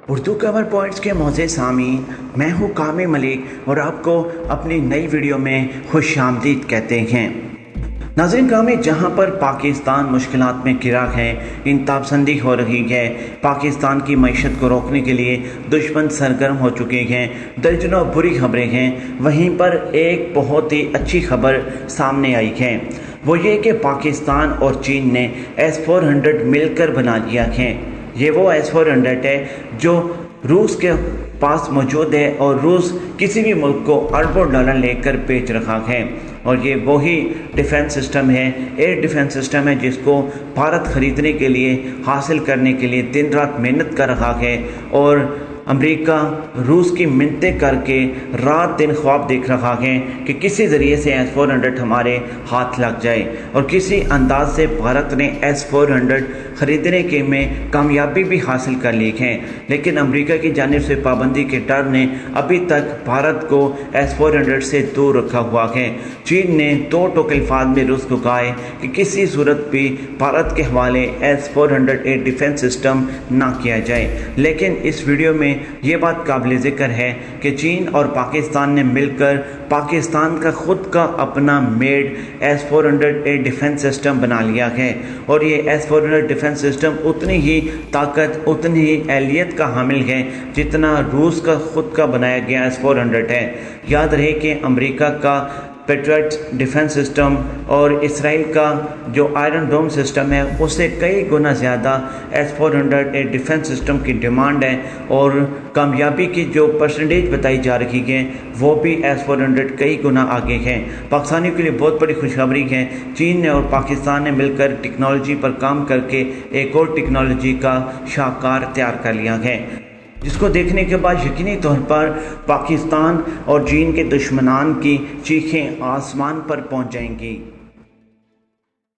اردو کور points کے معزز سامعین، میں ہوں کامل ملک اور آپ کو اپنی نئی ویڈیو میں خوش آمدید کہتے ہیں۔ ناظرین گرامی، جہاں پر پاکستان مشکلات میں گرا ہے، انتہا پسندی ہو رہی ہے، پاکستان کی معیشت کو روکنے کے لیے دشمن سرگرم ہو چکے ہیں، درجنوں بری خبریں ہیں، وہیں پر ایک بہت ہی اچھی خبر سامنے آئی ہے۔ وہ یہ کہ پاکستان اور چین نے S-400 مل کر بنا لیا ہے۔ یہ وہ S-400 ہے جو روس کے پاس موجود ہے اور روس کسی بھی ملک کو اربوں ڈالر لے کر بیچ رہا ہے، اور یہ وہی ڈیفنس سسٹم ہے، ایئر ڈیفنس سسٹم ہے جس کو بھارت خریدنے کے لیے، حاصل کرنے کے لیے دن رات محنت کر رہا ہے، اور امریکہ روس کی منتیں کر کے رات دن خواب دیکھ رہا ہے کہ کسی ذریعے سے S-400 ہمارے ہاتھ لگ جائے، اور کسی انداز سے بھارت نے S-400 خریدنے کے میں کامیابی بھی حاصل کر لی ہے، لیکن امریکہ کی جانب سے پابندی کے ڈر نے ابھی تک بھارت کو S-400 سے دور رکھا ہوا ہے۔ چین نے دو ٹوک الفاظ میں روس کو کہا ہے کہ کسی صورت بھی بھارت کے حوالے S-400 ایئر ڈیفنس سسٹم نہ کیا جائے، لیکن اس ویڈیو میں یہ بات قابل ذکر ہے کہ چین اور پاکستان نے مل کر پاکستان کا خود کا اپنا made S-400 air defence system بنا لیا ہے، اور یہ S-400 ڈیفنس سسٹم اتنی ہی طاقت، اتنی ہی اہلیت کا حامل ہے جتنا روس کا خود کا بنایا گیا S-400 ہے۔ یاد رہے کہ امریکہ کا پیٹریٹ ڈیفنس سسٹم اور اسرائیل کا جو آئرن ڈوم سسٹم ہے اس سے کئی گنا زیادہ S-400 ایئر ڈیفنس سسٹم کی ڈیمانڈ ہے، اور کامیابی کی جو پرسنٹیج بتائی جا رہی ہے وہ بھی S-400 کئی گنا آگے ہے۔ پاکستانیوں کے لیے بہت بڑی خوشخبری ہے، چین نے اور پاکستان نے مل کر ٹیکنالوجی پر کام کر کے ایک اور ٹیکنالوجی کا شاہکار تیار کر لیا ہے، جس کو دیکھنے کے بعد یقینی طور پر پاکستان اور چین کے دشمنان کی چیخیں آسمان پر پہنچ جائیں گی۔